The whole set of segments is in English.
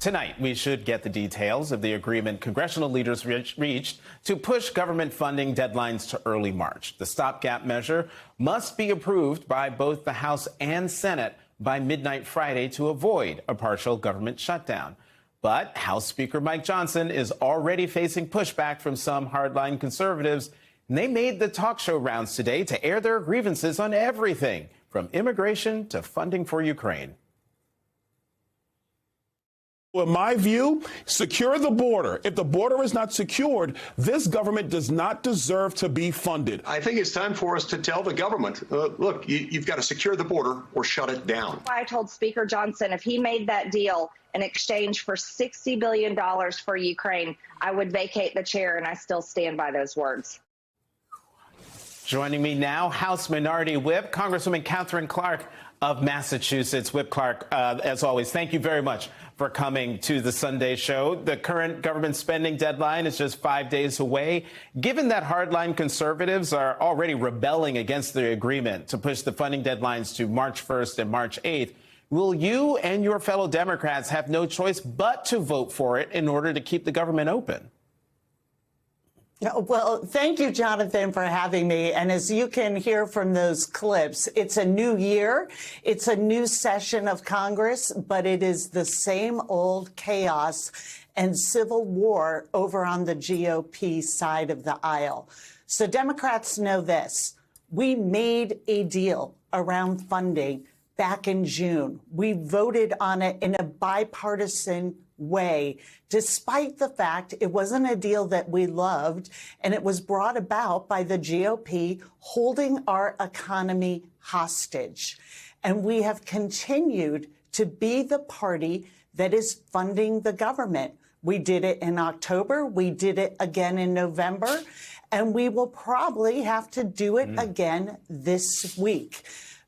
Tonight, we should get the details of the agreement congressional leaders reached to push government funding deadlines to early March. The stopgap measure must be approved by both the House and Senate by midnight Friday to avoid a partial government shutdown. But House Speaker Mike Johnson is already facing pushback from some hardline conservatives. And they made the talk show rounds today to air their grievances on everything from immigration to funding for Ukraine. In my view, secure the border. If the border is not secured, this government does not deserve to be funded. I think it's time for us to tell the government, look, you've got to secure the border or shut it down. I told Speaker Johnson if he made that deal in exchange for $60 billion for Ukraine, I would vacate the chair, and I still stand by those words. Joining me now, House Minority Whip, Congresswoman Katherine Clark of Massachusetts. Whip Clark, as always, thank you very much for coming to the Sunday show. The current government spending deadline is just 5 days away. Given that hardline conservatives are already rebelling against the agreement to push the funding deadlines to March 1st and March 8th, will you and your fellow Democrats have no choice but to vote for it in order to keep the government open? Well, thank you, Jonathan, for having me. And as you can hear from those clips, it's a new year. It's a new session of Congress, but it is the same old chaos and civil war over on the GOP side of the aisle. So Democrats know this. We made a deal around funding back in June. We voted on it in a bipartisan way, despite the fact it wasn't a deal that we loved, and it was brought about by the GOP holding our economy hostage. And we have continued to be the party that is funding the government. We did it in October, we did it again in November, and we will probably have to do it again this week,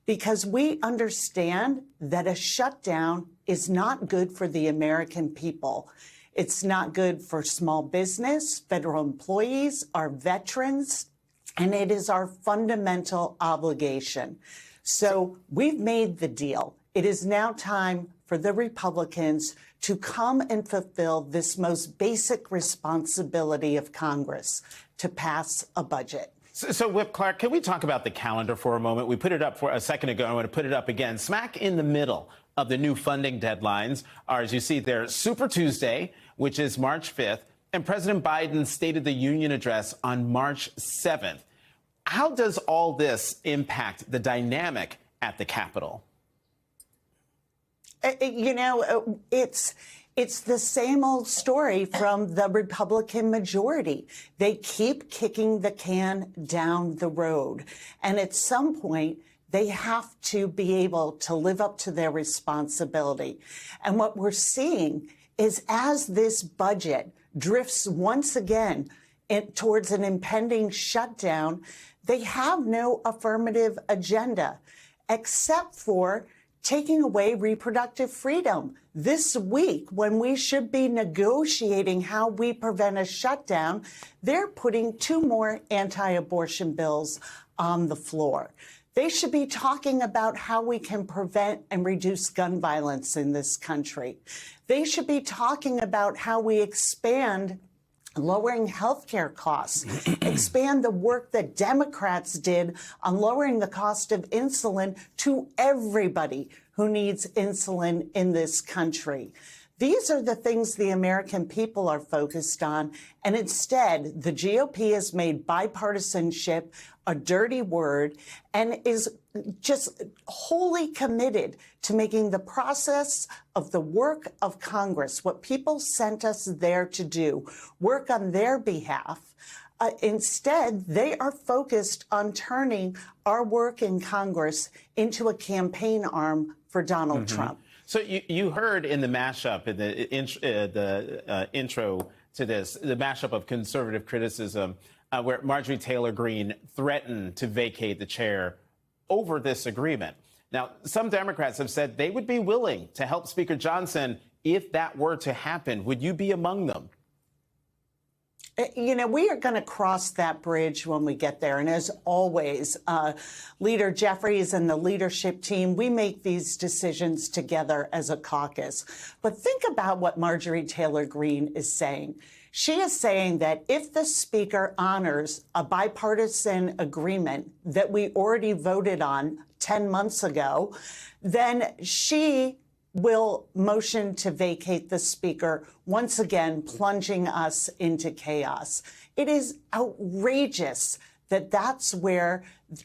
because we understand that a shutdown is not good for the American people. It's not good for small business, federal employees, our veterans, and it is our fundamental obligation. So we've made the deal. It is now time for the Republicans to come and fulfill this most basic responsibility of Congress, to pass a budget. So, Whip Clark, can we talk about the calendar for a moment? We put it up for a second ago. I want to put it up again. Smack in the middle of the new funding deadlines are, as you see there, Super Tuesday, which is March 5th, and President Biden's State of the Union address on March 7th. How does all this impact the dynamic at the Capitol? You know, it's the same old story from the Republican majority. They keep kicking the can down the road. And at some point, they have to be able to live up to their responsibility. And what we're seeing is as this budget drifts once again towards an impending shutdown, they have no affirmative agenda except for taking away reproductive freedom. This week, when we should be negotiating how we prevent a shutdown, they're putting 2 more anti-abortion bills on the floor. They should be talking about how we can prevent and reduce gun violence in this country. They should be talking about how we expand lowering health care costs, expand the work that Democrats did on lowering the cost of insulin to everybody who needs insulin in this country. These are the things the American people are focused on. And instead, the GOP has made bipartisanship a dirty word and is just wholly committed to making the process of the work of Congress, what people sent us there to do, work on their behalf. Instead, they are focused on turning our work in Congress into a campaign arm for Donald Trump. So you heard in the mashup, in the intro to this, the mashup of conservative criticism, where Marjorie Taylor Greene threatened to vacate the chair over this agreement. Now, some Democrats have said they would be willing to help Speaker Johnson if that were to happen. Would you be among them? You know, we are going to cross that bridge when we get there. And as always, Leader Jeffries and the leadership team, we make these decisions together as a caucus. But think about what Marjorie Taylor Greene is saying. She is saying that if the Speaker honors a bipartisan agreement that we already voted on 10 months ago, then she will motion to vacate the Speaker, once again plunging us into chaos. It is outrageous that that's where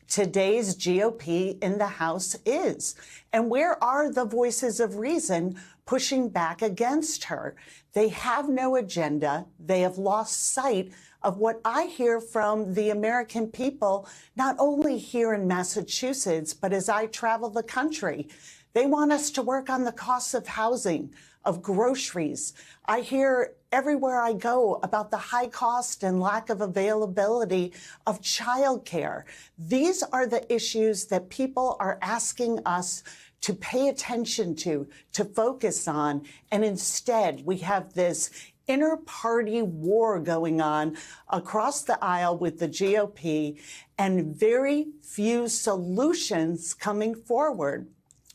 today's GOP in the House is. And where are the voices of reason pushing back against her? They have no agenda. They have lost sight of what I hear from the American people, not only here in Massachusetts, but as I travel the country. They want us to work on the costs of housing, of groceries. I hear everywhere I go about the high cost and lack of availability of childcare. These are the issues that people are asking us to pay attention to focus on. And instead, we have this inter-party war going on across the aisle with the GOP and very few solutions coming forward.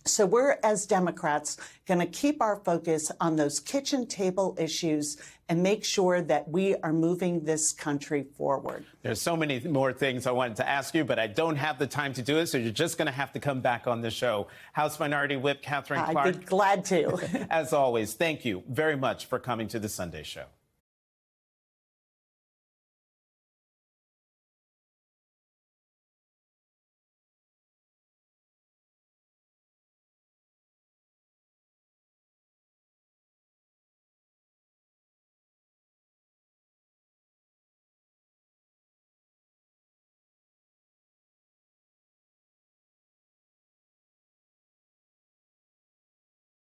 So we're, as Democrats, going to keep our focus on those kitchen table issues and make sure that we are moving this country forward. There's so many more things I wanted to ask you, but I don't have the time to do it, so you're just going to have to come back on the show. House Minority Whip Katherine Clark. I'd be glad to. As always, thank you very much for coming to the Sunday Show.